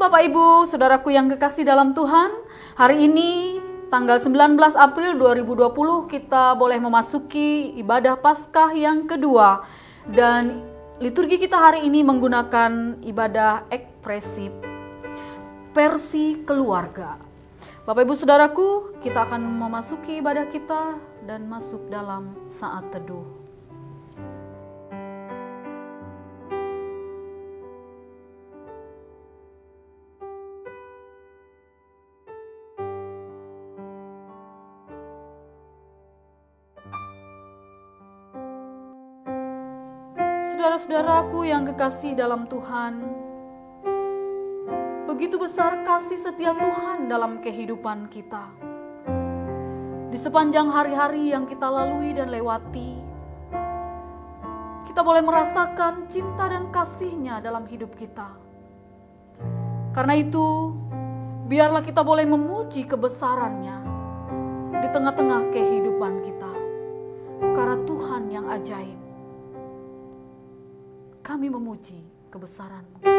Bapak Ibu, Saudaraku yang kekasih dalam Tuhan. Hari ini tanggal 19 April 2020 kita boleh memasuki ibadah Paskah yang kedua. Dan liturgi kita hari ini menggunakan ibadah ekspresif versi keluarga. Bapak Ibu Saudaraku, kita akan memasuki ibadah kita dan masuk dalam saat teduh. Saudara-saudaraku yang kekasih dalam Tuhan, begitu besar kasih setia Tuhan dalam kehidupan kita. Di sepanjang hari-hari yang kita lalui dan lewati, kita boleh merasakan cinta dan kasih-Nya dalam hidup kita. Karena itu, biarlah kita boleh memuji kebesaran-Nya di tengah-tengah kehidupan kita. Karena Tuhan yang ajaib. Kami memuji kebesaran-Mu.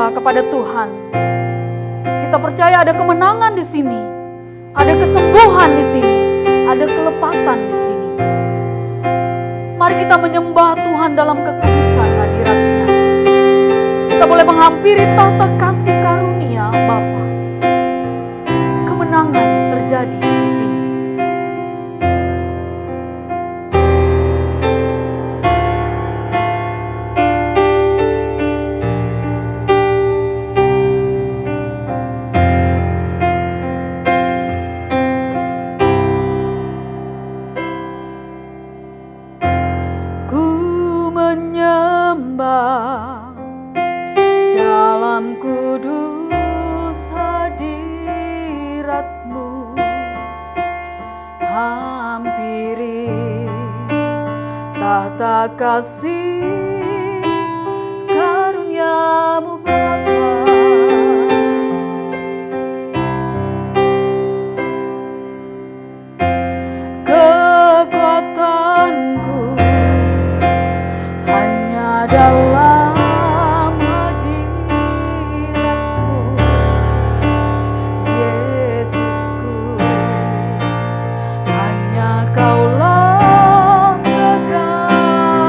Kepada Tuhan, kita percaya ada kemenangan di sini, ada kesembuhan di sini, ada kelepasan di sini. Mari kita menyembah Tuhan dalam kekudusan hadirat-Nya. Kita boleh menghampiri tahta kasih karunia Bapa. Kemenangan terjadi di sini. Dalam kudus hadirat-Mu, hampiri tahta kasih karunia-Mu Bapa. Kekuatanku hanya dalam Kaulah segala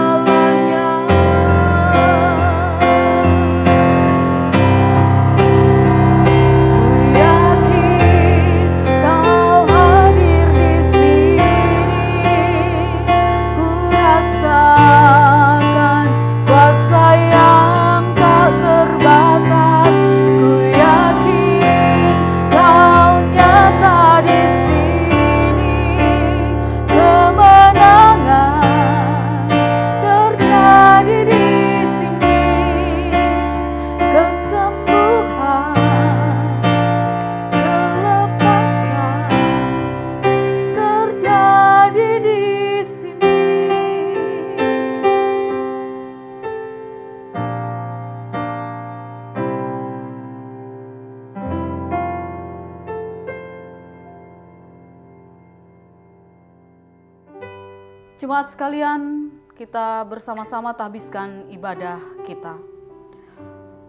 Jemaat sekalian, kita bersama-sama tahbiskan ibadah kita.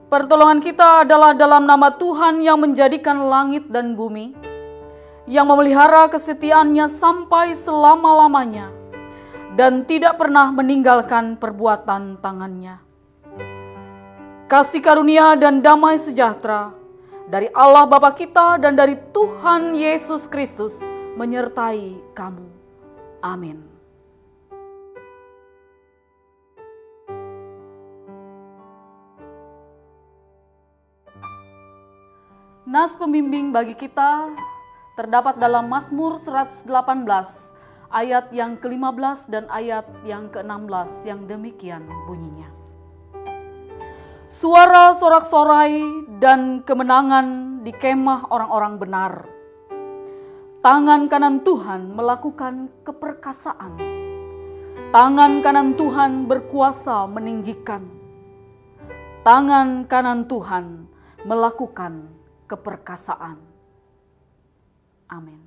Pertolongan kita adalah dalam nama Tuhan yang menjadikan langit dan bumi, yang memelihara kesetiaannya sampai selama-lamanya, dan tidak pernah meninggalkan perbuatan tangannya. Kasih karunia dan damai sejahtera dari Allah Bapa kita dan dari Tuhan Yesus Kristus menyertai kamu. Amin. Nas pembimbing bagi kita terdapat dalam Mazmur 118 ayat yang ke-15 dan ayat yang ke-16 yang demikian bunyinya. Suara sorak-sorai dan kemenangan di kemah orang-orang benar. Tangan kanan Tuhan melakukan keperkasaan. Tangan kanan Tuhan berkuasa meninggikan. Tangan kanan Tuhan melakukan keperkasaan. Amin.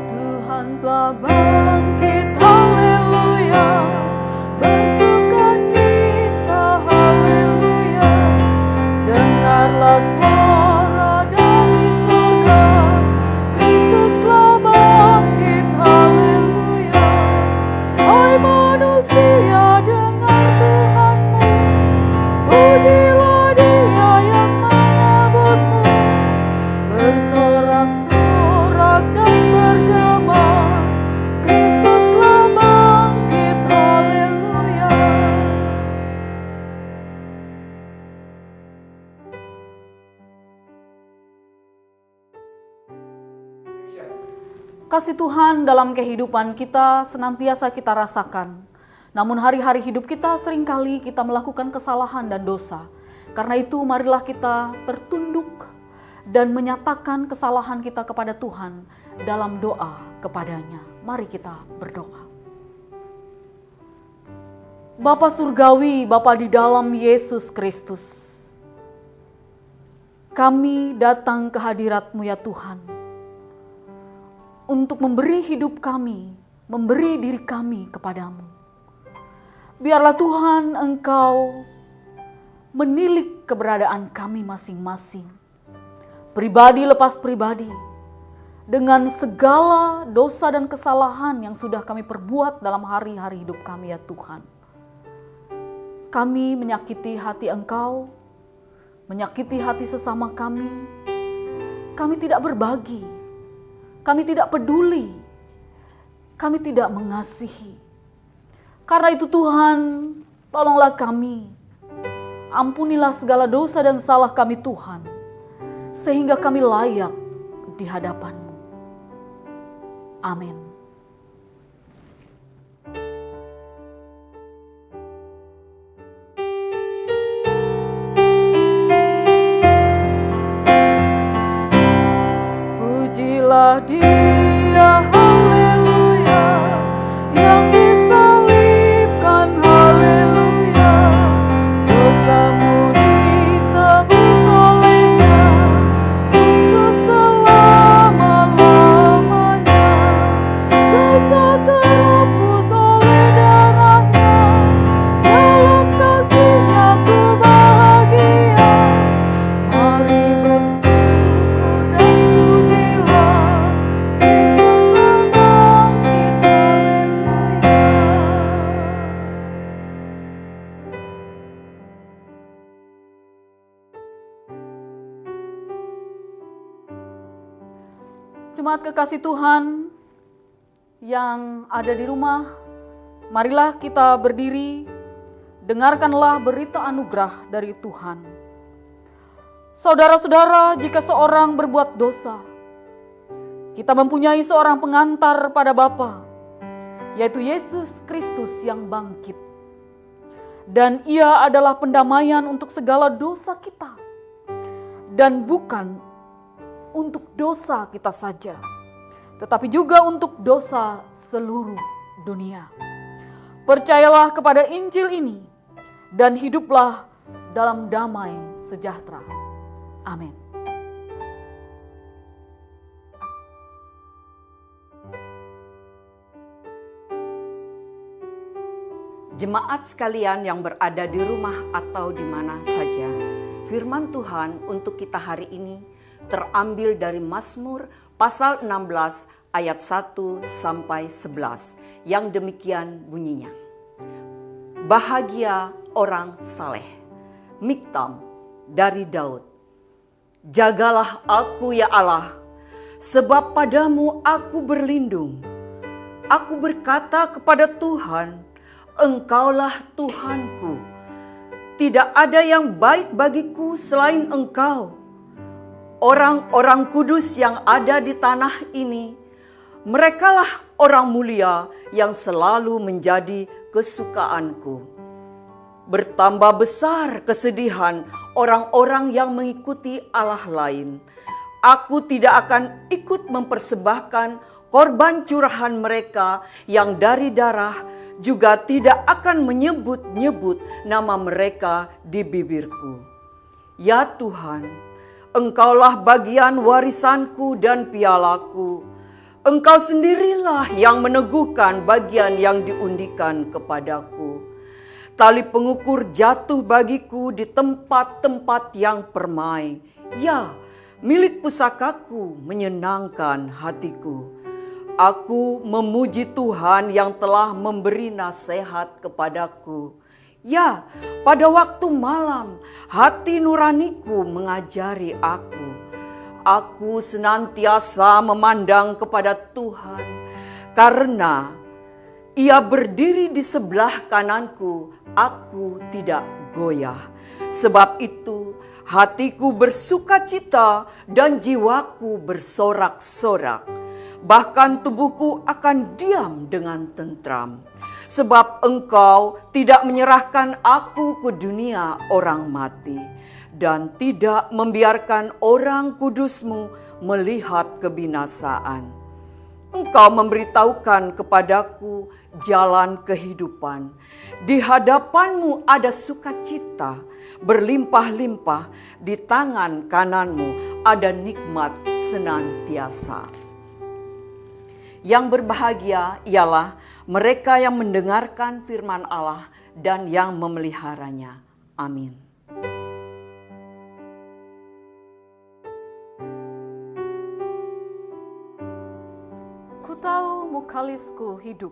Tuhan telah bangkit, haleluya. Bersukacita, haleluya. Dengarlah suara dari surga. Kristus telah bangkit, haleluya. Hai manusia, dengar Tuhanmu. Pujilah Dia yang menebusmu. Bersorak-sorak dan bergema. Kristus telah bangkit, haleluya. Kasih Tuhan dalam kehidupan kita senantiasa kita rasakan. Namun hari-hari hidup kita seringkali kita melakukan kesalahan dan dosa. Karena itu marilah kita tertunduk dan menyatakan kesalahan kita kepada Tuhan dalam doa kepadanya. Mari kita berdoa. Bapa Surgawi, Bapa di dalam Yesus Kristus, kami datang ke hadirat-Mu ya Tuhan, untuk memberi hidup kami, memberi diri kami kepadamu. Biarlah Tuhan Engkau menilik keberadaan kami masing-masing, pribadi lepas pribadi, dengan segala dosa dan kesalahan yang sudah kami perbuat dalam hari-hari hidup kami ya Tuhan. Kami menyakiti hati Engkau, menyakiti hati sesama kami tidak berbagi, kami tidak peduli, kami tidak mengasihi. Karena itu Tuhan, tolonglah kami, ampunilah segala dosa dan salah kami Tuhan, sehingga kami layak di hadapan-Mu. Amin. Pujilah Dia, haleluya, yang disalibkan, haleluya. Dosamu ditebus olehnya untuk selama-lamanya. Dosa terhapus oleh darahnya, dalam kasih-Nya ku bahagia. Mari bersyukur dan pujilah, Kristus telah bangkit, haleluya. Jemaat kekasih Tuhan yang ada di rumah, marilah kita berdiri, dengarkanlah berita anugerah dari Tuhan. Saudara-saudara, jika seorang berbuat dosa, kita mempunyai seorang pengantar pada Bapa, yaitu Yesus Kristus yang bangkit. Dan Ia adalah pendamaian untuk segala dosa kita, dan bukan untuk dosa kita saja, tetapi juga untuk dosa seluruh dunia. Percayalah kepada Injil ini dan hiduplah dalam damai sejahtera. Amin. Jemaat sekalian yang berada di rumah atau di mana saja, firman Tuhan untuk kita hari ini terambil dari Mazmur pasal 16 ayat 1 sampai 11 yang demikian bunyinya. Bahagia orang saleh, Miktam dari Daud. Jagalah aku ya Allah, sebab padamu aku berlindung. Aku berkata kepada Tuhan, Engkaulah Tuhanku. Tidak ada yang baik bagiku selain Engkau. Orang-orang kudus yang ada di tanah ini, merekalah orang mulia yang selalu menjadi kesukaanku. Bertambah besar kesedihan orang-orang yang mengikuti Allah lain. Aku tidak akan ikut mempersembahkan korban curahan mereka yang dari darah, juga tidak akan menyebut-nyebut nama mereka di bibirku. Ya Tuhan, Engkaulah bagian warisanku dan pialaku. Engkau sendirilah yang meneguhkan bagian yang diundikan kepadaku. Tali pengukur jatuh bagiku di tempat-tempat yang permai. Ya, milik pusakaku menyenangkan hatiku. Aku memuji Tuhan yang telah memberi nasihat kepadaku. Ya, pada waktu malam hati nuraniku mengajari aku. Aku senantiasa memandang kepada Tuhan karena Ia berdiri di sebelah kananku, aku tidak goyah. Sebab itu hatiku bersukacita dan jiwaku bersorak-sorak. Bahkan tubuhku akan diam dengan tentram. Sebab Engkau tidak menyerahkan aku ke dunia orang mati, dan tidak membiarkan orang kudus-Mu melihat kebinasaan. Engkau memberitahukan kepadaku jalan kehidupan. Di hadapan-Mu ada sukacita, berlimpah-limpah. Di tangan kanan-Mu ada nikmat senantiasa. Yang berbahagia ialah mereka yang mendengarkan firman Allah dan yang memeliharanya. Amin. Ku tahu mukalisku hidup.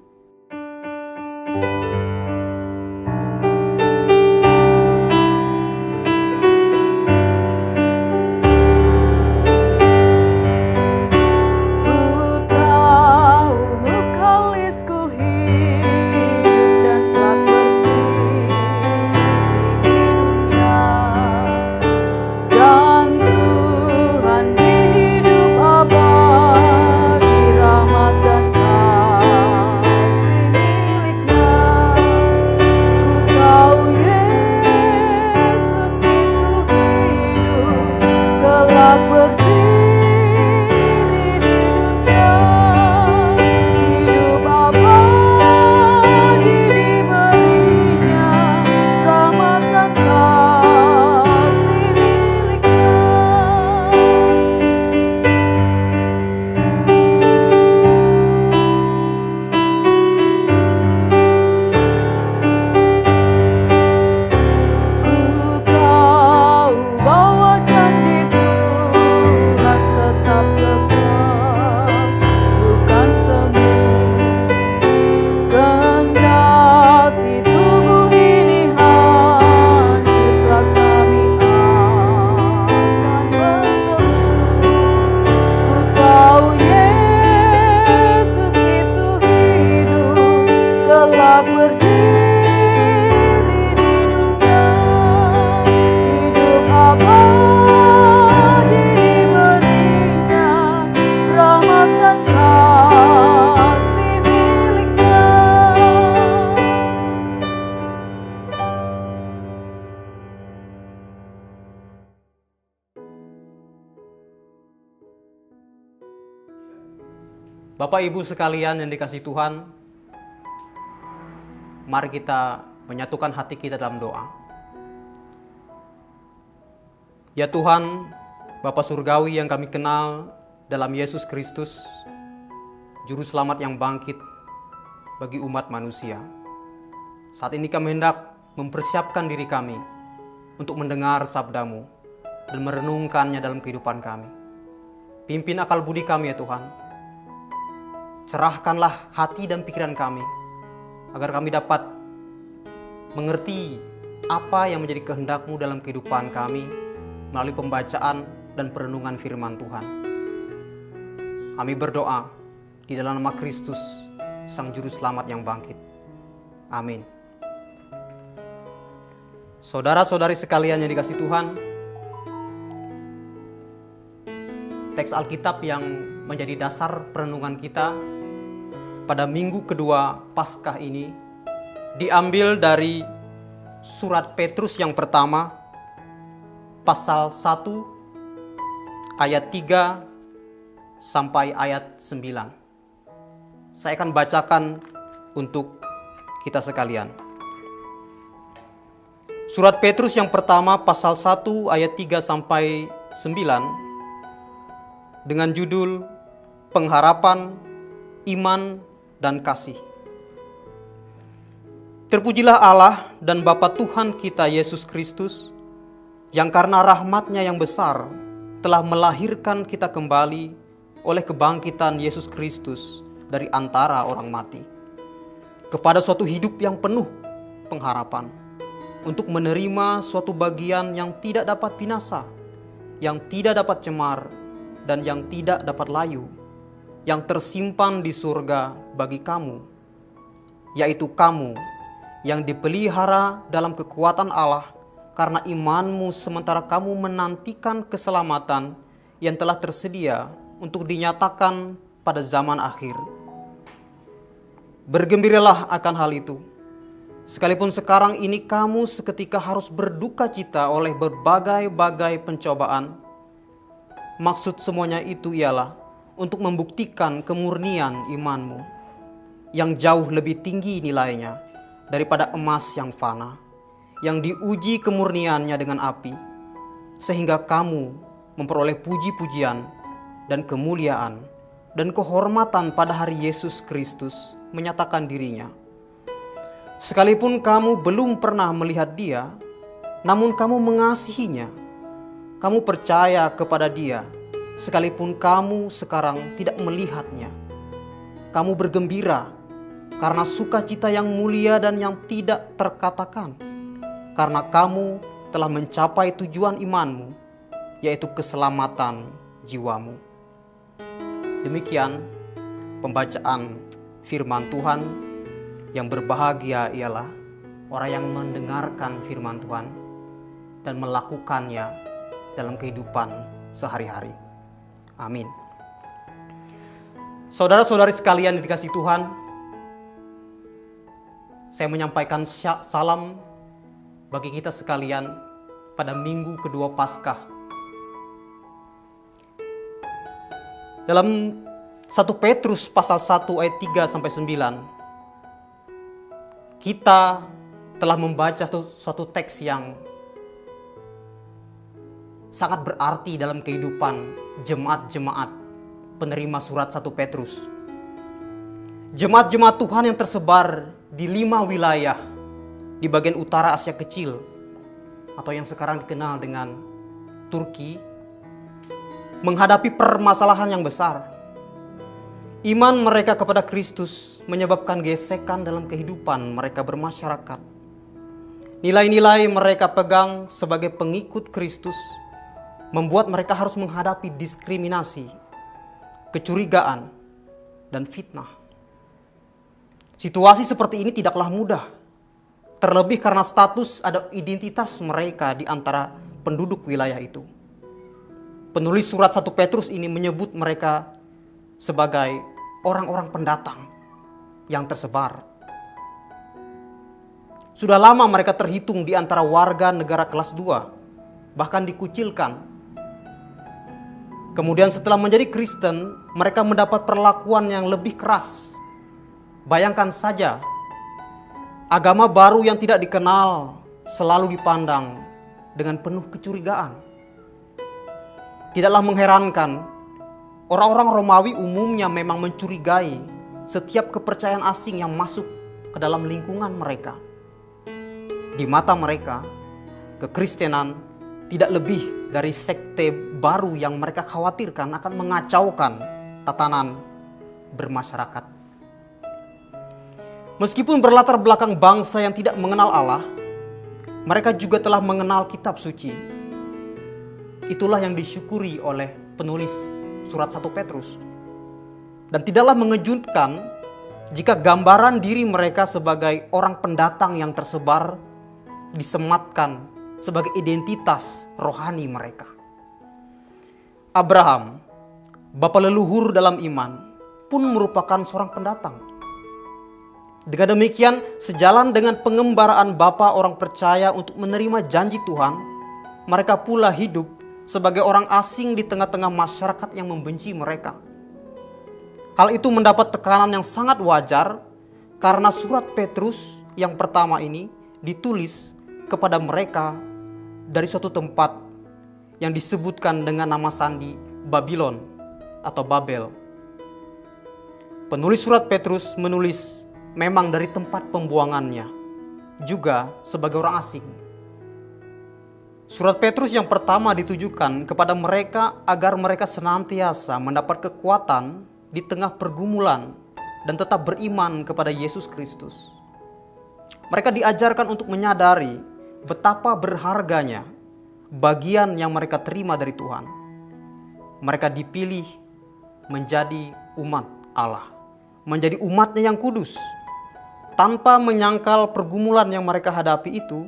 Bapak Ibu sekalian yang dikasihi Tuhan, mari kita menyatukan hati kita dalam doa. Ya Tuhan, Bapa Surgawi yang kami kenal dalam Yesus Kristus, Juru Selamat yang bangkit bagi umat manusia. Saat ini kami hendak mempersiapkan diri kami untuk mendengar sabda-Mu dan merenungkannya dalam kehidupan kami. Pimpin akal budi kami ya Tuhan. Cerahkanlah hati dan pikiran kami, agar kami dapat mengerti apa yang menjadi kehendak-Mu dalam kehidupan kami melalui pembacaan dan perenungan firman Tuhan. Kami berdoa di dalam nama Kristus, Sang Juru Selamat yang bangkit. Amin. Saudara-saudari sekalian yang dikasihi Tuhan, teks Alkitab yang menjadi dasar perenungan kita pada minggu kedua Paskah ini diambil dari surat Petrus yang pertama, pasal 1 ayat 3 sampai ayat 9. Saya akan bacakan untuk kita sekalian. Surat Petrus yang pertama pasal 1 ayat 3 sampai 9 dengan judul Pengharapan, Iman, dan Kasih. Terpujilah Allah dan Bapa Tuhan kita Yesus Kristus, yang karena rahmat-Nya yang besar telah melahirkan kita kembali oleh kebangkitan Yesus Kristus dari antara orang mati, kepada suatu hidup yang penuh pengharapan, untuk menerima suatu bagian yang tidak dapat binasa, yang tidak dapat cemar, dan yang tidak dapat layu, yang tersimpan di surga bagi kamu, yaitu kamu yang dipelihara dalam kekuatan Allah karena imanmu, sementara kamu menantikan keselamatan yang telah tersedia untuk dinyatakan pada zaman akhir. Bergembiralah akan hal itu, sekalipun sekarang ini kamu seketika harus berduka cita oleh berbagai-bagai pencobaan. Maksud semuanya itu ialah untuk membuktikan kemurnian imanmu, yang jauh lebih tinggi nilainya daripada emas yang fana, yang diuji kemurniannya dengan api, sehingga kamu memperoleh puji-pujian dan kemuliaan dan kehormatan pada hari Yesus Kristus menyatakan dirinya. Sekalipun kamu belum pernah melihat Dia, namun kamu mengasihinya. Kamu percaya kepada Dia, sekalipun kamu sekarang tidak melihatnya. Kamu bergembira karena sukacita yang mulia dan yang tidak terkatakan, karena kamu telah mencapai tujuan imanmu, yaitu keselamatan jiwamu. Demikian pembacaan firman Tuhan. Yang berbahagia ialah orang yang mendengarkan firman Tuhan dan melakukannya dalam kehidupan sehari-hari. Amin. Saudara-saudari sekalian yang dikasihi Tuhan, saya menyampaikan salam bagi kita sekalian pada minggu kedua Paskah. Dalam 1 Petrus pasal 1 ayat 3 sampai 9, kita telah membaca suatu teks yang sangat berarti dalam kehidupan jemaat-jemaat penerima surat 1 Petrus. Jemaat-jemaat Tuhan yang tersebar di 5 wilayah di bagian utara Asia Kecil, atau yang sekarang dikenal dengan Turki, menghadapi permasalahan yang besar. Iman mereka kepada Kristus menyebabkan gesekan dalam kehidupan mereka bermasyarakat. Nilai-nilai mereka pegang sebagai pengikut Kristus membuat mereka harus menghadapi diskriminasi, kecurigaan, dan fitnah. Situasi seperti ini tidaklah mudah, terlebih karena status atau identitas mereka di antara penduduk wilayah itu. Penulis surat 1 Petrus ini menyebut mereka sebagai orang-orang pendatang yang tersebar. Sudah lama mereka terhitung di antara warga negara kelas 2, bahkan dikucilkan. Kemudian setelah menjadi Kristen, mereka mendapat perlakuan yang lebih keras. Bayangkan saja, agama baru yang tidak dikenal selalu dipandang dengan penuh kecurigaan. Tidaklah mengherankan, orang-orang Romawi umumnya memang mencurigai setiap kepercayaan asing yang masuk ke dalam lingkungan mereka. Di mata mereka, kekristenan tidak lebih dari sekte baru yang mereka khawatirkan akan mengacaukan tatanan bermasyarakat. Meskipun berlatar belakang bangsa yang tidak mengenal Allah, mereka juga telah mengenal kitab suci. Itulah yang disyukuri oleh penulis surat 1 Petrus. Dan tidaklah mengejutkan jika gambaran diri mereka sebagai orang pendatang yang tersebar disematkan sebagai identitas rohani mereka. Abraham, bapa leluhur dalam iman, pun merupakan seorang pendatang. Dengan demikian, sejalan dengan pengembaraan bapa orang percaya untuk menerima janji Tuhan, mereka pula hidup sebagai orang asing di tengah-tengah masyarakat yang membenci mereka. Hal itu mendapat tekanan yang sangat wajar karena surat Petrus yang pertama ini ditulis kepada mereka dari suatu tempat yang disebutkan dengan nama sandi Babylon atau Babel. Penulis surat Petrus menulis memang dari tempat pembuangannya, juga sebagai orang asing. Surat Petrus yang pertama ditujukan kepada mereka agar mereka senantiasa mendapat kekuatan di tengah pergumulan dan tetap beriman kepada Yesus Kristus. Mereka diajarkan untuk menyadari betapa berharganya bagian yang mereka terima dari Tuhan. Mereka dipilih menjadi umat Allah, menjadi umatnya yang kudus. Tanpa menyangkal pergumulan yang mereka hadapi itu,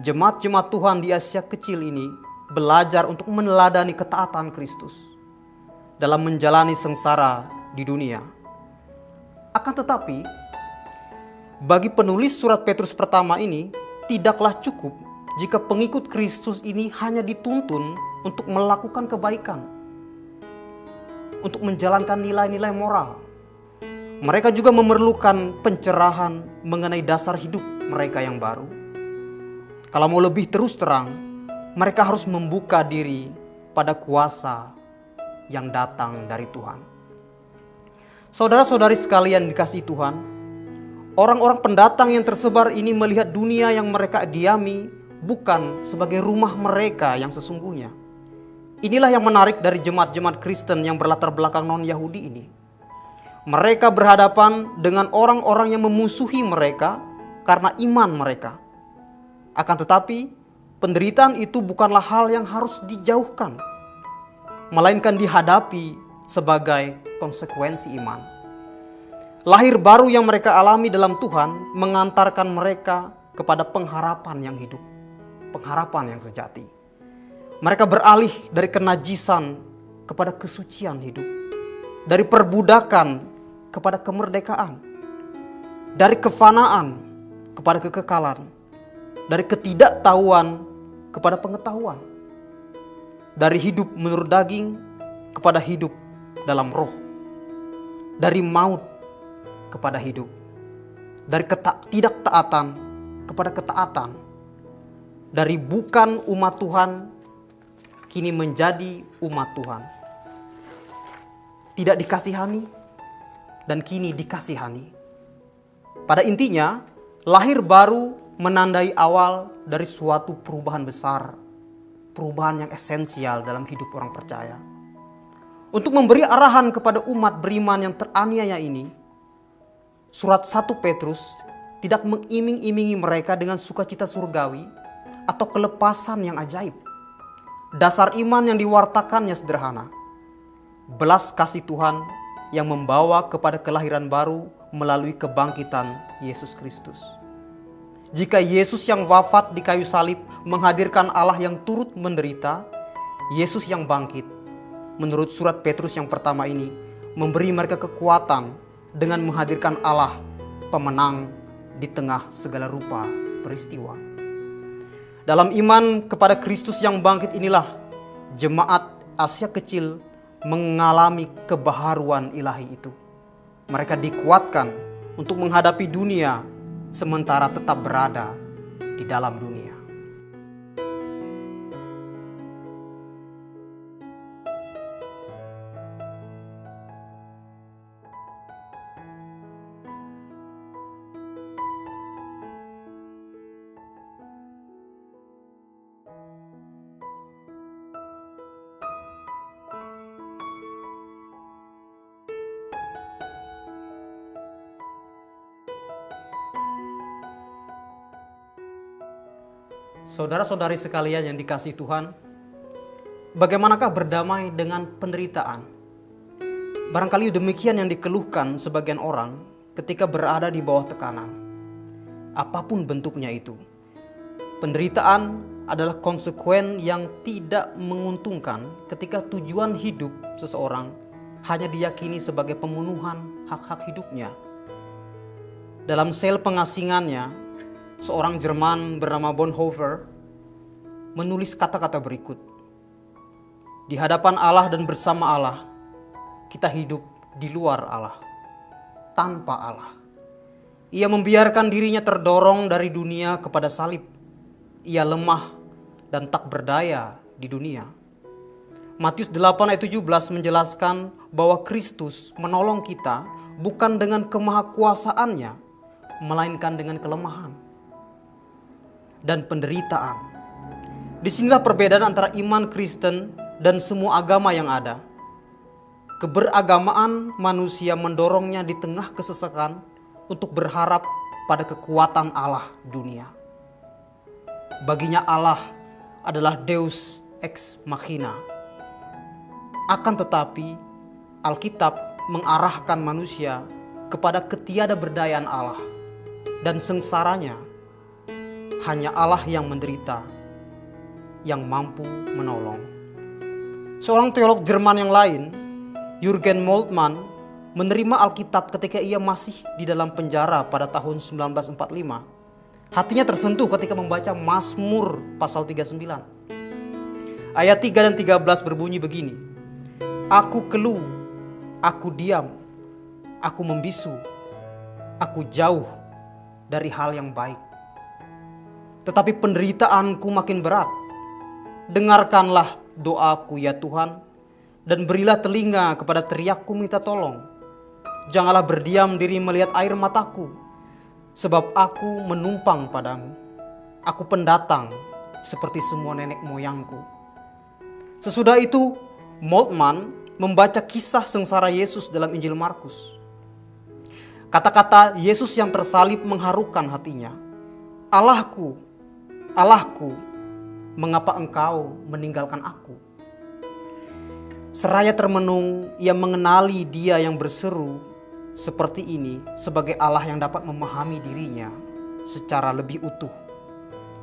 jemaat-jemaat Tuhan di Asia kecil ini belajar untuk meneladani ketaatan Kristus dalam menjalani sengsara di dunia. Akan tetapi, bagi penulis surat Petrus pertama ini, tidaklah cukup jika pengikut Kristus ini hanya dituntun untuk melakukan kebaikan, untuk menjalankan nilai-nilai moral. Mereka juga memerlukan pencerahan mengenai dasar hidup mereka yang baru. Kalau mau lebih terus terang, mereka harus membuka diri pada kuasa yang datang dari Tuhan. Saudara-saudari sekalian dikasihi Tuhan, orang-orang pendatang yang tersebar ini melihat dunia yang mereka diami bukan sebagai rumah mereka yang sesungguhnya. Inilah yang menarik dari jemaat-jemaat Kristen yang berlatar belakang non-Yahudi ini. Mereka berhadapan dengan orang-orang yang memusuhi mereka karena iman mereka. Akan tetapi, penderitaan itu bukanlah hal yang harus dijauhkan, melainkan dihadapi sebagai konsekuensi iman. Lahir baru yang mereka alami dalam Tuhan mengantarkan mereka kepada pengharapan yang hidup, pengharapan yang sejati. Mereka beralih dari kenajisan kepada kesucian hidup, dari perbudakan kepada kemerdekaan, dari kefanaan kepada kekekalan, dari ketidaktahuan kepada pengetahuan, dari hidup menurut daging kepada hidup dalam roh, dari maut kepada hidup, dari ketidaktaatan kepada ketaatan, dari bukan umat Tuhan kini menjadi umat Tuhan, tidak dikasihani dan kini dikasihani. Pada intinya, lahir baru menandai awal dari suatu perubahan besar, perubahan yang esensial dalam hidup orang percaya. Untuk memberi arahan kepada umat beriman yang teraniaya ini, surat 1 Petrus tidak mengiming-imingi mereka dengan sukacita surgawi atau kelepasan yang ajaib. Dasar iman yang diwartakannya sederhana. Belas kasih Tuhan yang membawa kepada kelahiran baru melalui kebangkitan Yesus Kristus. Jika Yesus yang wafat di kayu salib menghadirkan Allah yang turut menderita, Yesus yang bangkit, menurut surat Petrus yang pertama ini, memberi mereka kekuatan dengan menghadirkan Allah pemenang di tengah segala rupa peristiwa. Dalam iman kepada Kristus yang bangkit inilah, jemaat Asia kecil mengalami kebaharuan ilahi itu. Mereka dikuatkan untuk menghadapi dunia sementara tetap berada di dalam dunia. Saudara-saudari sekalian yang dikasihi Tuhan, bagaimanakah berdamai dengan penderitaan? Barangkali demikian yang dikeluhkan sebagian orang ketika berada di bawah tekanan. Apapun bentuknya itu. Penderitaan adalah konsekuen yang tidak menguntungkan ketika tujuan hidup seseorang hanya diyakini sebagai pemenuhan hak-hak hidupnya. Dalam sel pengasingannya, seorang Jerman bernama Bonhoeffer menulis kata-kata berikut. Di hadapan Allah dan bersama Allah, kita hidup di luar Allah, tanpa Allah. Ia membiarkan dirinya terdorong dari dunia kepada salib. Ia lemah dan tak berdaya di dunia. Matius 8 ayat 17 menjelaskan bahwa Kristus menolong kita bukan dengan kemahakuasaannya, melainkan dengan kelemahan dan penderitaan. Disinilah perbedaan antara iman Kristen dan semua agama yang ada. Keberagamaan manusia mendorongnya di tengah kesesakan untuk berharap pada kekuatan Allah dunia. Baginya Allah adalah Deus ex machina. Akan tetapi, Alkitab mengarahkan manusia kepada ketiadaberdayaan Allah dan sengsaranya. Hanya Allah yang menderita, yang mampu menolong. Seorang teolog Jerman yang lain, Jürgen Moltmann, menerima Alkitab ketika ia masih di dalam penjara pada tahun 1945. Hatinya tersentuh ketika membaca Mazmur pasal 39. Ayat 3 dan 13 berbunyi begini. Aku keluh, aku diam, aku membisu, aku jauh dari hal yang baik. Tetapi penderitaanku makin berat. Dengarkanlah doaku ya Tuhan, dan berilah telinga kepada teriakku minta tolong. Janganlah berdiam diri melihat air mataku, sebab aku menumpang padamu. Aku pendatang seperti semua nenek moyangku. Sesudah itu, Moltmann membaca kisah sengsara Yesus dalam Injil Markus. Kata-kata Yesus yang tersalib mengharukan hatinya. Allahku, Allahku, mengapa engkau meninggalkan aku? Seraya termenung, ia mengenali Dia yang berseru seperti ini sebagai Allah yang dapat memahami dirinya secara lebih utuh.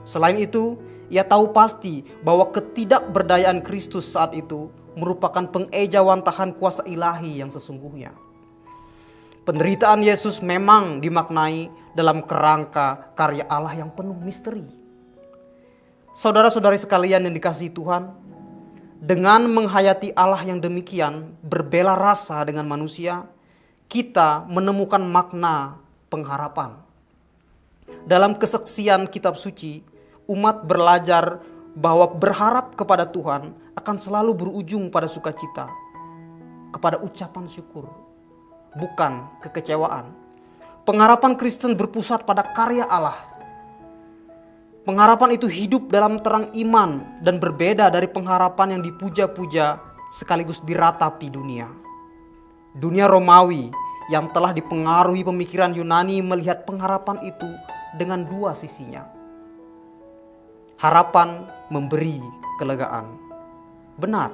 Selain itu, ia tahu pasti bahwa ketidakberdayaan Kristus saat itu merupakan pengejawantahan kuasa ilahi yang sesungguhnya. Penderitaan Yesus memang dimaknai dalam kerangka karya Allah yang penuh misteri. Saudara-saudari sekalian yang dikasihi Tuhan, dengan menghayati Allah yang demikian berbela rasa dengan manusia, kita menemukan makna pengharapan. Dalam kesaksian kitab suci, umat belajar bahwa berharap kepada Tuhan akan selalu berujung pada sukacita, kepada ucapan syukur, bukan kekecewaan. Pengharapan Kristen berpusat pada karya Allah. Pengharapan itu hidup dalam terang iman dan berbeda dari pengharapan yang dipuja-puja sekaligus diratapi dunia. Dunia Romawi yang telah dipengaruhi pemikiran Yunani melihat pengharapan itu dengan dua sisinya. Harapan memberi kelegaan. Benar.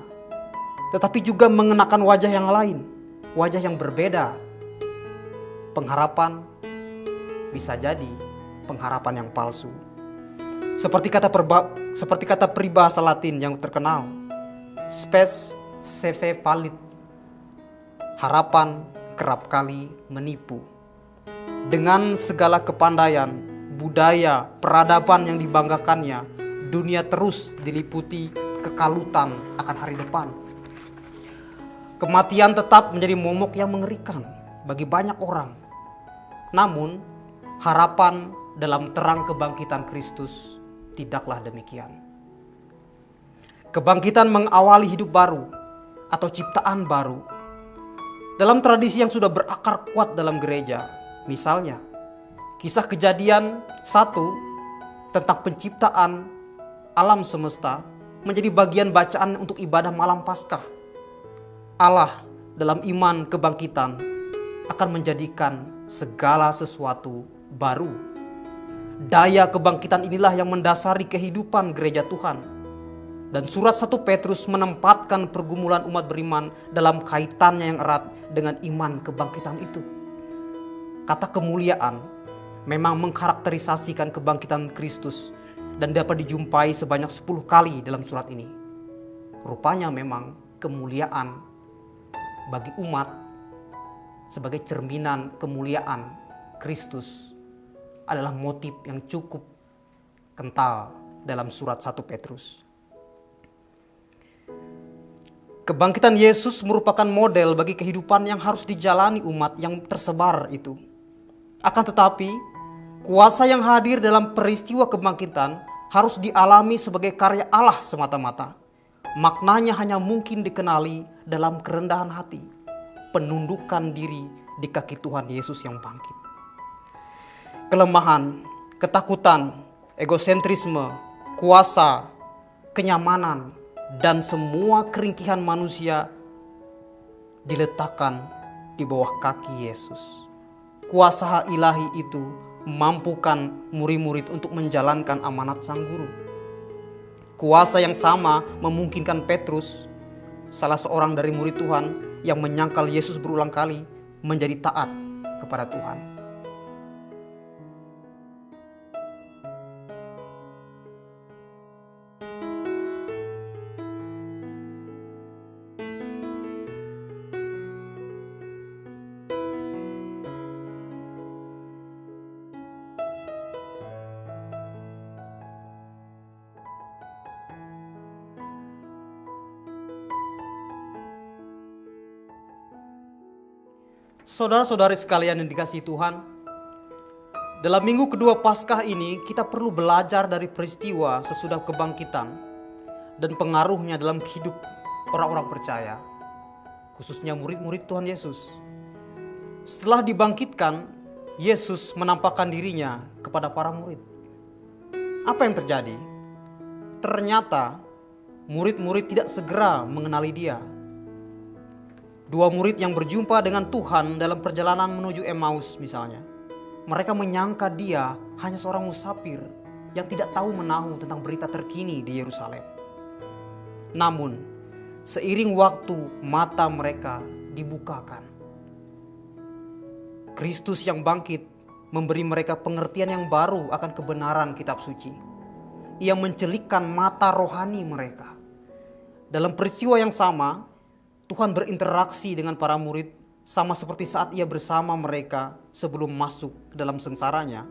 Tetapi juga mengenakan wajah yang lain, wajah yang berbeda. Pengharapan bisa jadi pengharapan yang palsu. Seperti kata peribahasa Latin yang terkenal, spes seve falit. Harapan kerap kali menipu. Dengan segala kepandaian, budaya, peradaban yang dibanggakannya, dunia terus diliputi kekalutan akan hari depan. Kematian tetap menjadi momok yang mengerikan bagi banyak orang. Namun, harapan dalam terang kebangkitan Kristus tidaklah demikian. Kebangkitan mengawali hidup baru atau ciptaan baru. Dalam tradisi yang sudah berakar kuat dalam gereja, misalnya kisah Kejadian 1 tentang penciptaan alam semesta menjadi bagian bacaan untuk ibadah malam Paskah. Allah dalam iman kebangkitan akan menjadikan segala sesuatu baru. Daya kebangkitan inilah yang mendasari kehidupan gereja Tuhan. Dan surat 1 Petrus menempatkan pergumulan umat beriman dalam kaitannya yang erat dengan iman kebangkitan itu. Kata kemuliaan memang mengkarakterisasikan kebangkitan Kristus dan dapat dijumpai sebanyak 10 kali dalam surat ini. Rupanya memang kemuliaan bagi umat sebagai cerminan kemuliaan Kristus adalah motif yang cukup kental dalam surat 1 Petrus. Kebangkitan Yesus merupakan model bagi kehidupan yang harus dijalani umat yang tersebar itu. Akan tetapi, kuasa yang hadir dalam peristiwa kebangkitan harus dialami sebagai karya Allah semata-mata. Maknanya hanya mungkin dikenali dalam kerendahan hati, penundukan diri di kaki Tuhan Yesus yang bangkit. Kelemahan, ketakutan, egosentrisme, kuasa, kenyamanan, dan semua keringkihan manusia diletakkan di bawah kaki Yesus. Kuasa ilahi itu memampukan murid-murid untuk menjalankan amanat sang guru. Kuasa yang sama memungkinkan Petrus, salah seorang dari murid Tuhan yang menyangkal Yesus berulang kali, menjadi taat kepada Tuhan. Saudara-saudari sekalian yang dikasihi Tuhan, dalam minggu kedua Paskah ini kita perlu belajar dari peristiwa sesudah kebangkitan dan pengaruhnya dalam hidup orang-orang percaya, khususnya murid-murid Tuhan Yesus. Setelah dibangkitkan, Yesus menampakkan dirinya kepada para murid. Apa yang terjadi? Ternyata murid-murid tidak segera mengenali Dia. Dua murid yang berjumpa dengan Tuhan dalam perjalanan menuju Emmaus misalnya. Mereka menyangka Dia hanya seorang musafir yang tidak tahu menahu tentang berita terkini di Yerusalem. Namun, seiring waktu mata mereka dibukakan. Kristus yang bangkit memberi mereka pengertian yang baru akan kebenaran kitab suci. Ia mencelikkan mata rohani mereka. Dalam peristiwa yang sama, Tuhan berinteraksi dengan para murid sama seperti saat Ia bersama mereka sebelum masuk ke dalam sengsaranya.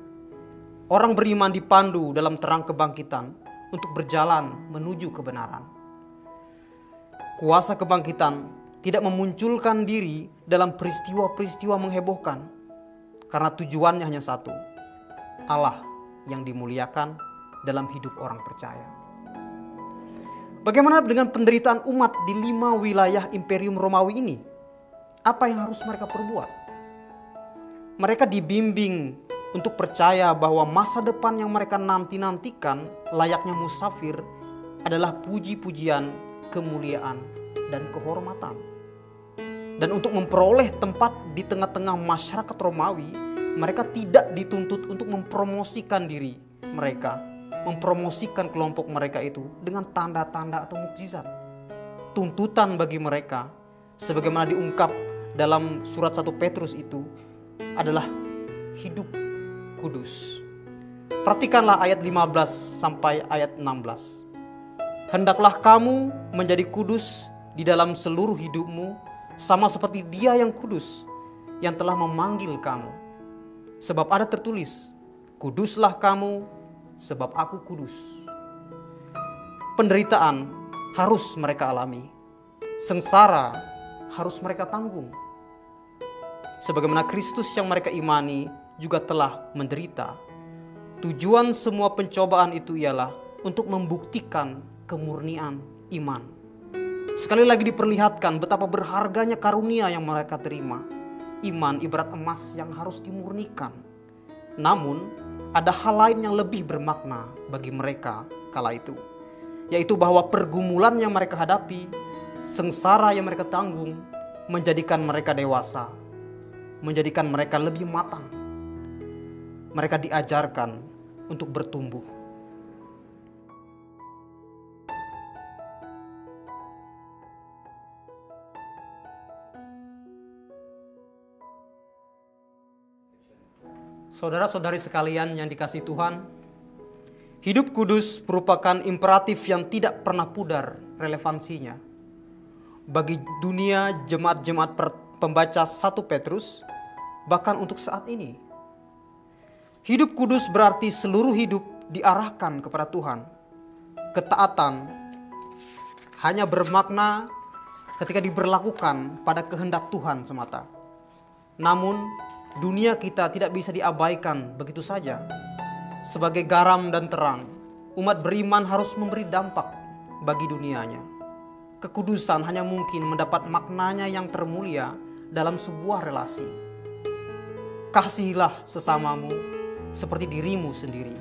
Orang beriman dipandu dalam terang kebangkitan untuk berjalan menuju kebenaran. Kuasa kebangkitan tidak memunculkan diri dalam peristiwa-peristiwa menghebohkan, karena tujuannya hanya satu, Allah yang dimuliakan dalam hidup orang percaya. Bagaimana dengan penderitaan umat di 5 wilayah Imperium Romawi ini? Apa yang harus mereka perbuat? Mereka dibimbing untuk percaya bahwa masa depan yang mereka nanti-nantikan layaknya musafir adalah puji-pujian, kemuliaan, dan kehormatan. Dan untuk memperoleh tempat di tengah-tengah masyarakat Romawi, mereka tidak dituntut untuk mempromosikan diri mereka, mempromosikan kelompok mereka itu dengan tanda-tanda atau mukjizat. Tuntutan bagi mereka, sebagaimana diungkap dalam surat 1 Petrus itu, adalah hidup kudus. Perhatikanlah ayat 15 sampai ayat 16. Hendaklah kamu menjadi kudus di dalam seluruh hidupmu, sama seperti Dia yang kudus, yang telah memanggil kamu. Sebab ada tertulis, kuduslah kamu, sebab aku kudus. Penderitaan harus mereka alami. Sengsara harus mereka tanggung. Sebagaimana Kristus yang mereka imani juga telah menderita. Tujuan semua pencobaan itu ialah untuk membuktikan kemurnian iman. Sekali lagi diperlihatkan betapa berharganya karunia yang mereka terima. Iman ibarat emas yang harus dimurnikan. Namun, ada hal lain yang lebih bermakna bagi mereka kala itu, yaitu bahwa pergumulan yang mereka hadapi, sengsara yang mereka tanggung, menjadikan mereka dewasa, menjadikan mereka lebih matang. Mereka diajarkan untuk bertumbuh. Saudara-saudari sekalian yang dikasihi Tuhan, hidup kudus merupakan imperatif yang tidak pernah pudar relevansinya bagi dunia jemaat-jemaat pembaca 1 Petrus, bahkan untuk saat ini. Hidup kudus berarti seluruh hidup diarahkan kepada Tuhan. Ketaatan hanya bermakna ketika diberlakukan pada kehendak Tuhan semata. Namun, dunia kita tidak bisa diabaikan begitu saja. Sebagai garam dan terang, umat beriman harus memberi dampak bagi dunianya. Kekudusan hanya mungkin mendapat maknanya yang termulia dalam sebuah relasi. Kasihilah sesamamu seperti dirimu sendiri.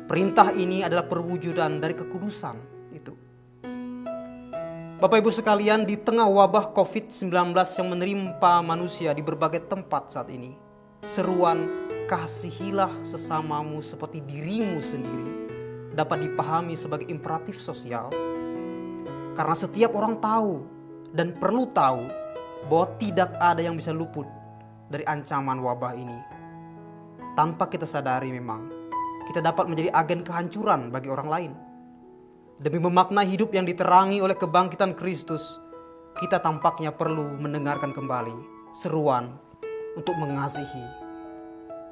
Perintah ini adalah perwujudan dari kekudusan itu. Bapak Ibu sekalian, di tengah wabah COVID-19 yang menimpa manusia di berbagai tempat saat ini, seruan kasihilah sesamamu seperti dirimu sendiri dapat dipahami sebagai imperatif sosial. Karena setiap orang tahu dan perlu tahu bahwa tidak ada yang bisa luput dari ancaman wabah ini. Tanpa kita sadari memang, kita dapat menjadi agen kehancuran bagi orang lain. Demi memaknai hidup yang diterangi oleh kebangkitan Kristus, kita tampaknya perlu mendengarkan kembali seruan untuk mengasihi.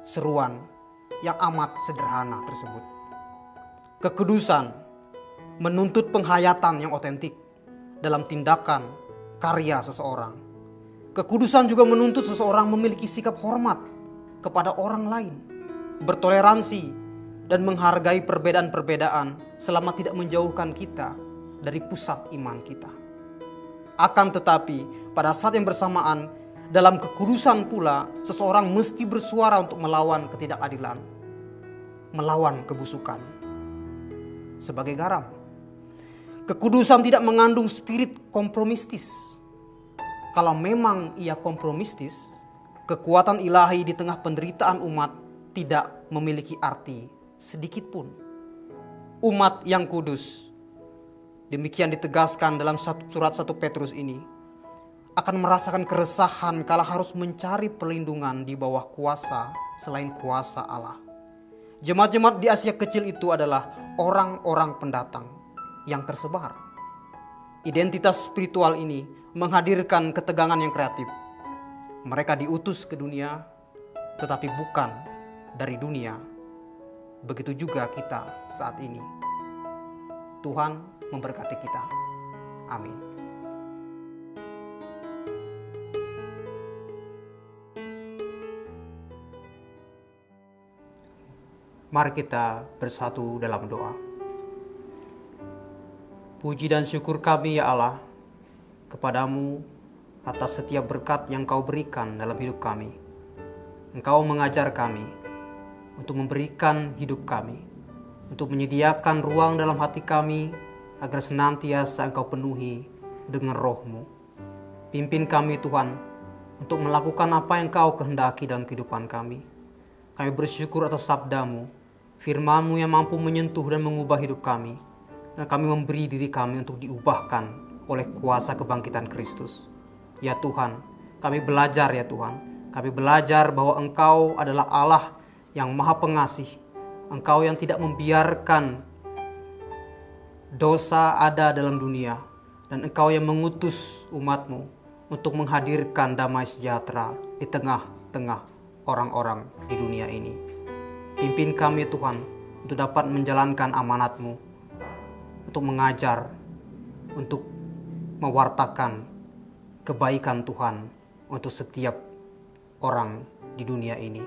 Seruan yang amat sederhana tersebut. Kekudusan menuntut penghayatan yang otentik dalam tindakan karya seseorang. Kekudusan juga menuntut seseorang memiliki sikap hormat kepada orang lain, bertoleransi, dan menghargai perbedaan-perbedaan selama tidak menjauhkan kita dari pusat iman kita. Akan tetapi, pada saat yang bersamaan, dalam kekudusan pula, seseorang mesti bersuara untuk melawan ketidakadilan, melawan kebusukan. Sebagai garam, kekudusan tidak mengandung spirit kompromistis. Kalau memang ia kompromistis, kekuatan ilahi di tengah penderitaan umat tidak memiliki arti sedikit pun. Umat yang kudus, demikian ditegaskan dalam surat 1 Petrus ini, akan merasakan keresahan kala harus mencari perlindungan di bawah kuasa selain kuasa Allah. Jemaat-jemaat di Asia Kecil itu adalah orang-orang pendatang yang tersebar. Identitas spiritual ini menghadirkan ketegangan yang kreatif. Mereka diutus ke dunia, tetapi bukan dari dunia. Begitu juga kita saat ini. Tuhan memberkati kita. Amin. Mari kita bersatu dalam doa. Puji dan syukur kami ya Allah kepadamu atas setiap berkat yang Kau berikan dalam hidup kami. Engkau mengajar kami untuk memberikan hidup kami, untuk menyediakan ruang dalam hati kami agar senantiasa Engkau penuhi dengan roh-Mu. Pimpin kami Tuhan untuk melakukan apa yang Kau kehendaki dalam kehidupan kami. Kami bersyukur atas sabda-Mu, firman-Mu yang mampu menyentuh dan mengubah hidup kami. Dan kami memberi diri kami untuk diubahkan oleh kuasa kebangkitan Kristus. Ya Tuhan, kami belajar ya Tuhan. Kami belajar bahwa Engkau adalah Allah yang maha pengasih. Engkau yang tidak membiarkan dosa ada dalam dunia. Dan Engkau yang mengutus umat-Mu untuk menghadirkan damai sejahtera di tengah-tengah orang-orang di dunia ini. Pimpin kami Tuhan untuk dapat menjalankan amanat-Mu, untuk mengajar, untuk mewartakan kebaikan Tuhan untuk setiap orang di dunia ini.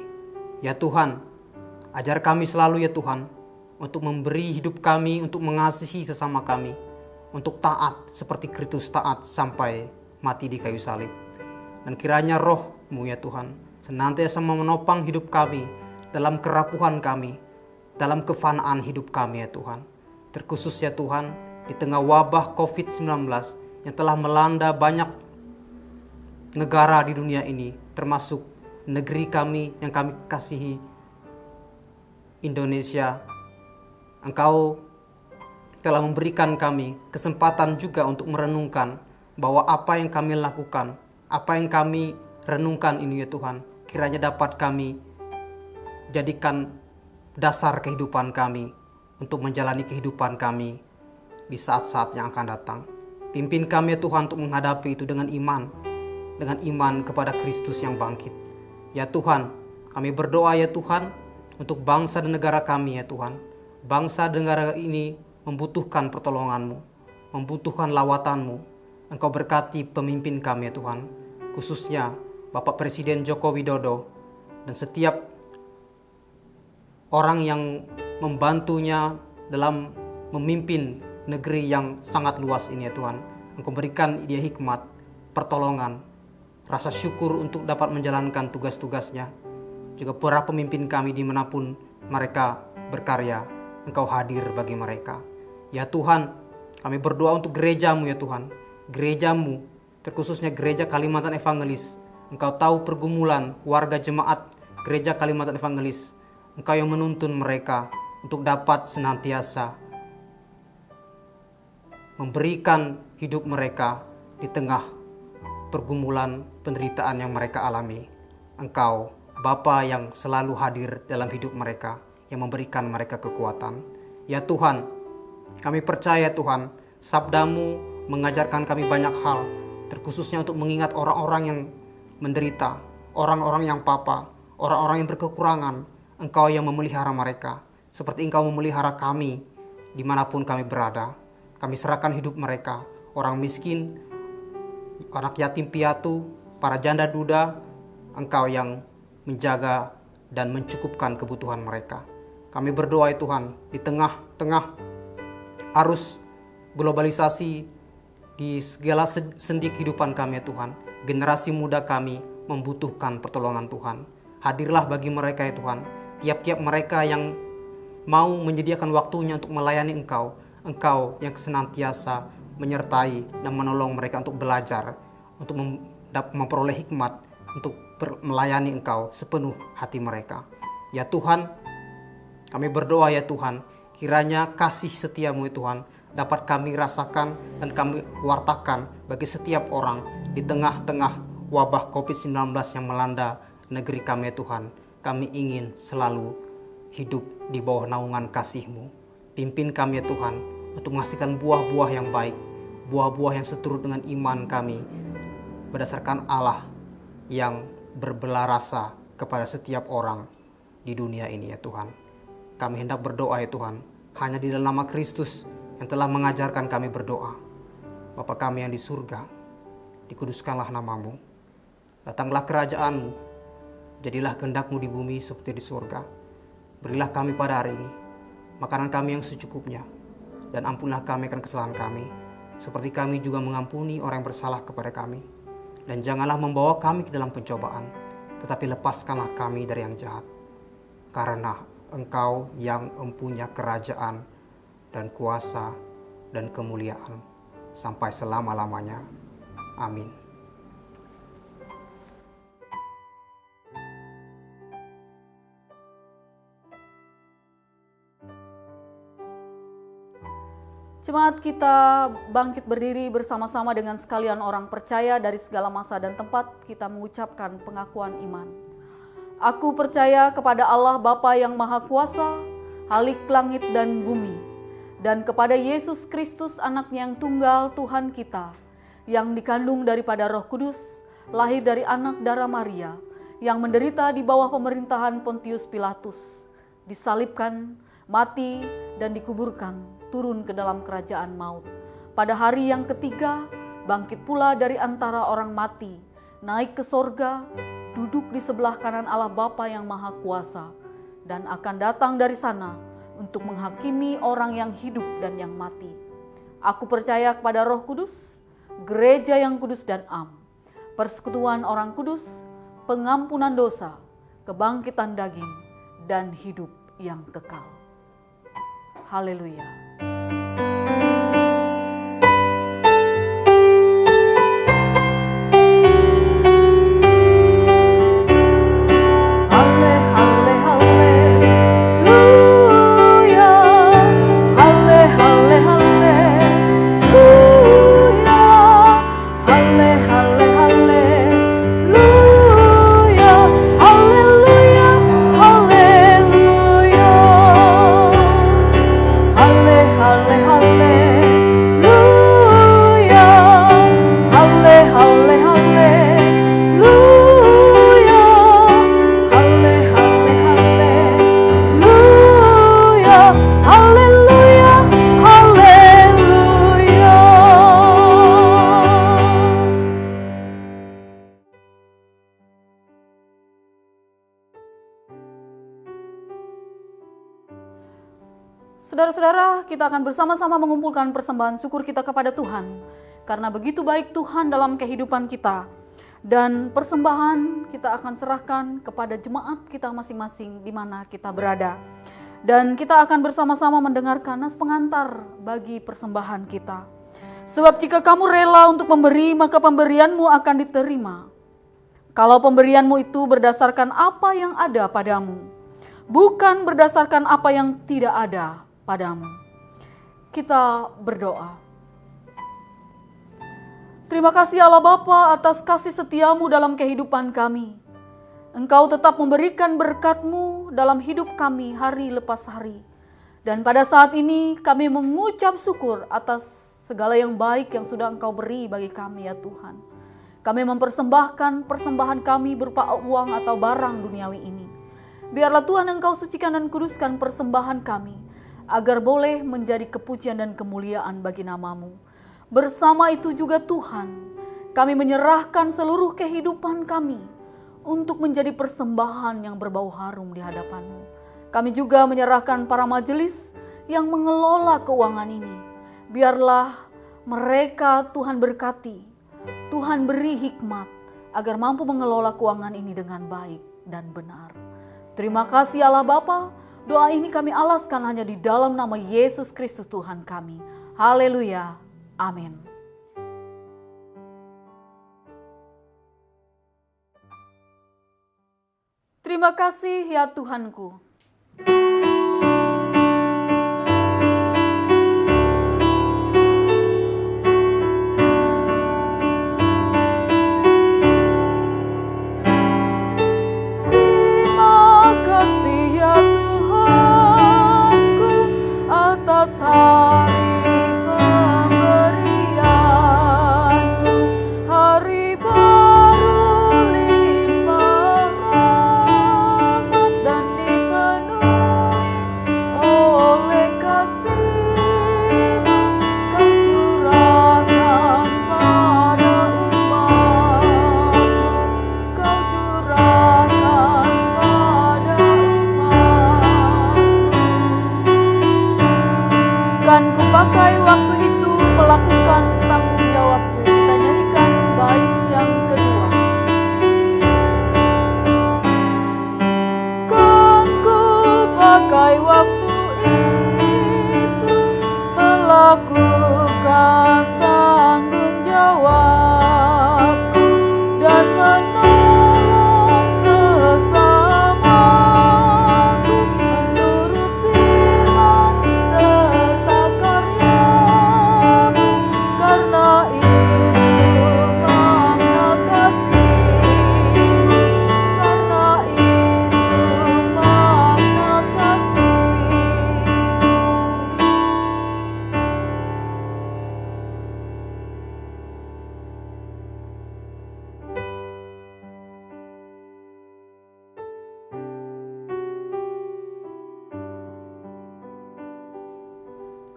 Ya Tuhan, ajar kami selalu ya Tuhan, untuk memberi hidup kami, untuk mengasihi sesama kami, untuk taat seperti Kristus taat sampai mati di kayu salib. Dan kiranya roh-Mu ya Tuhan, senantiasa menopang hidup kami, dalam kerapuhan kami, dalam kefanaan hidup kami ya Tuhan. Terkhusus ya Tuhan, di tengah wabah COVID-19 yang telah melanda banyak negara di dunia ini, termasuk negeri kami yang kami kasihi, Indonesia, Engkau telah memberikan kami kesempatan juga untuk merenungkan bahwa apa yang kami lakukan, apa yang kami renungkan ini ya Tuhan, kiranya dapat kami jadikan dasar kehidupan kami untuk menjalani kehidupan kami di saat-saat yang akan datang. Pimpin kami ya Tuhan untuk menghadapi itu dengan iman kepada Kristus yang bangkit. Ya Tuhan, kami berdoa ya Tuhan untuk bangsa dan negara kami ya Tuhan. Bangsa dan negara ini membutuhkan pertolongan-Mu, membutuhkan lawatan-Mu. Engkau berkati pemimpin kami ya Tuhan, khususnya Bapak Presiden Joko Widodo dan setiap orang yang membantunya dalam memimpin negeri yang sangat luas ini ya Tuhan. Engkau berikan dia hikmat, pertolongan, rasa syukur untuk dapat menjalankan tugas-tugasnya. Juga para pemimpin kami dimanapun mereka berkarya, Engkau hadir bagi mereka. Ya Tuhan, kami berdoa untuk gereja-Mu ya Tuhan. Gereja-Mu, terkhususnya gereja Kalimantan Evangelis. Engkau tahu pergumulan warga jemaat gereja Kalimantan Evangelis. Engkau yang menuntun mereka untuk dapat senantiasa memberikan hidup mereka di tengah pergumulan penderitaan yang mereka alami. Engkau, Bapa yang selalu hadir dalam hidup mereka, yang memberikan mereka kekuatan. Ya Tuhan, kami percaya Tuhan, sabda-Mu mengajarkan kami banyak hal, terkhususnya untuk mengingat orang-orang yang menderita, orang-orang yang papa, orang-orang yang berkekurangan. Engkau yang memelihara mereka, seperti Engkau memelihara kami dimanapun kami berada. Kami serahkan hidup mereka, orang miskin, anak yatim piatu, para janda duda. Engkau yang menjaga dan mencukupkan kebutuhan mereka. Kami berdoa ya Tuhan, di tengah-tengah arus globalisasi di segala sendi kehidupan kami ya Tuhan, generasi muda kami membutuhkan pertolongan Tuhan. Hadirlah bagi mereka ya Tuhan, tiap-tiap mereka yang mau menyediakan waktunya untuk melayani Engkau. Engkau yang senantiasa menyertai dan menolong mereka untuk belajar, untuk memperoleh hikmat, untuk melayani Engkau sepenuh hati mereka. Ya Tuhan, kami berdoa ya Tuhan, kiranya kasih setia-Mu ya Tuhan dapat kami rasakan dan kami wartakan bagi setiap orang di tengah-tengah wabah COVID-19 yang melanda negeri kami ya Tuhan. Kami ingin selalu hidup di bawah naungan kasih-Mu. Pimpin kami ya Tuhan untuk menghasilkan buah-buah yang baik, buah-buah yang seturut dengan iman kami berdasarkan Allah yang berbelah rasa kepada setiap orang di dunia ini ya Tuhan. Kami hendak berdoa ya Tuhan, hanya di dalam nama Kristus yang telah mengajarkan kami berdoa. Bapa kami yang di surga, dikuduskanlah nama-Mu, datanglah kerajaan-Mu, jadilah kehendak-Mu di bumi seperti di surga. Berilah kami pada hari ini makanan kami yang secukupnya, dan ampunlah kami akan kesalahan kami, seperti kami juga mengampuni orang yang bersalah kepada kami. Dan janganlah membawa kami ke dalam pencobaan, tetapi lepaskanlah kami dari yang jahat. Karena Engkau yang mempunyai kerajaan dan kuasa dan kemuliaan sampai selama-lamanya. Amin. Jemaat kita bangkit berdiri bersama-sama dengan sekalian orang percaya dari segala masa dan tempat, kita mengucapkan pengakuan iman. Aku percaya kepada Allah Bapa yang Maha Kuasa, Halik langit dan bumi, dan kepada Yesus Kristus Anak-Nya yang tunggal Tuhan kita, yang dikandung daripada Roh Kudus, lahir dari anak darah Maria, yang menderita di bawah pemerintahan Pontius Pilatus, disalibkan, mati, dan dikuburkan, turun ke dalam kerajaan maut. Pada hari yang ketiga, bangkit pula dari antara orang mati, naik ke sorga, duduk di sebelah kanan Allah Bapa yang Maha Kuasa, dan akan datang dari sana untuk menghakimi orang yang hidup dan yang mati. Aku percaya kepada Roh Kudus, gereja yang kudus dan am, persekutuan orang kudus, pengampunan dosa, kebangkitan daging, dan hidup yang kekal. Haleluya. Halle, halle, haleluya. Saudara-saudara, kita akan bersama-sama mengumpulkan persembahan syukur kita kepada Tuhan. Karena begitu baik Tuhan dalam kehidupan kita. Dan persembahan kita akan serahkan kepada jemaat kita masing-masing di mana kita berada. Dan kita akan bersama-sama mendengarkan nas pengantar bagi persembahan kita. Sebab jika kamu rela untuk memberi, maka pemberianmu akan diterima. Kalau pemberianmu itu berdasarkan apa yang ada padamu, bukan berdasarkan apa yang tidak ada padamu. Kita berdoa. Terima kasih Allah Bapa atas kasih setiamu dalam kehidupan kami. Engkau tetap memberikan berkat-Mu dalam hidup kami hari lepas hari. Dan pada saat ini kami mengucap syukur atas segala yang baik yang sudah Engkau beri bagi kami ya Tuhan. Kami mempersembahkan persembahan kami berupa uang atau barang duniawi ini. Biarlah Tuhan Engkau sucikan dan kuduskan persembahan kami, agar boleh menjadi kepujian dan kemuliaan bagi nama-Mu. Bersama itu juga Tuhan, kami menyerahkan seluruh kehidupan kami untuk menjadi persembahan yang berbau harum di hadapan-Mu. Kami juga menyerahkan para majelis yang mengelola keuangan ini. Biarlah mereka Tuhan berkati, Tuhan beri hikmat agar mampu mengelola keuangan ini dengan baik dan benar. Terima kasih Allah Bapa. Doa ini kami alaskan hanya di dalam nama Yesus Kristus Tuhan kami. Haleluya. Amin. Terima kasih ya Tuhanku. Terima kasih ya Tuhanku atas hari pemberian-Mu, hari baru limpah rahmat dan dipenuhi oleh kasih-Mu. Kau curahkan pada umat-Mu, Kau curahkan pada umat-Mu. Kan ku pakai waktu itu melakukan tanggung jawabku. Kita nyanyikan bait yang kedua. Kan ku pakai waktu itu melakukan tanggung jawabku dan menolong sesamaku menurut firman serta karya-Mu. Karena itu makna kasih-Mu, karena itu makna kasih-Mu.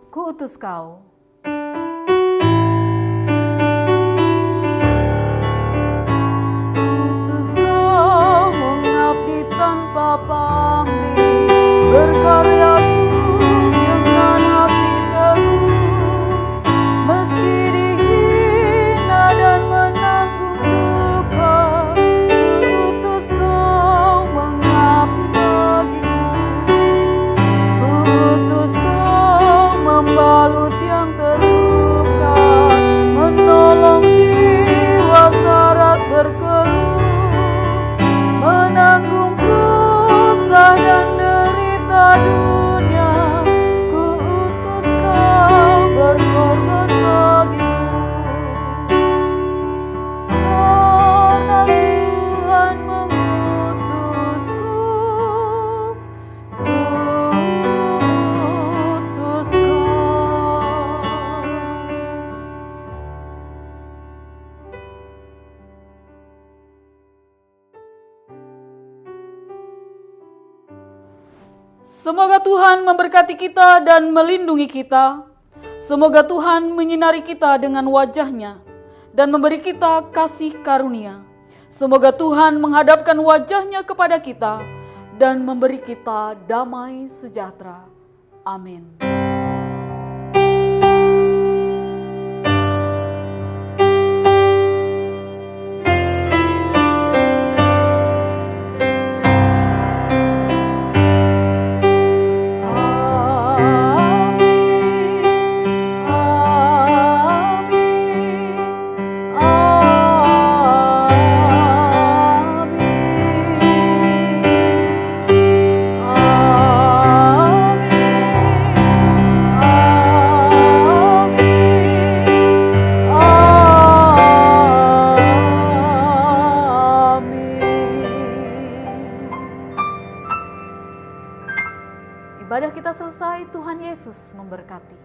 Kuutus Kau. Utus Kau mengabdi tanpa pamrih, berkarya terus dengan hati teguh, meski dihina dan menanggung duka. Utus Kau mengabdi bagiku, utus Kau membalut yang terluka, menolong jiwa syarat berkeluh, menanggung susah dan derita dunia. Ku utus Kau berkorban bagiku. Karena Tuhan mengutusku, ku utus Kau. Semoga Tuhan memberkati kita dan melindungi kita. Semoga Tuhan menyinari kita dengan wajah-Nya dan memberi kita kasih karunia. Semoga Tuhan menghadapkan wajah-Nya kepada kita dan memberi kita damai sejahtera. Amin. Ibadah kita selesai, Tuhan Yesus memberkati.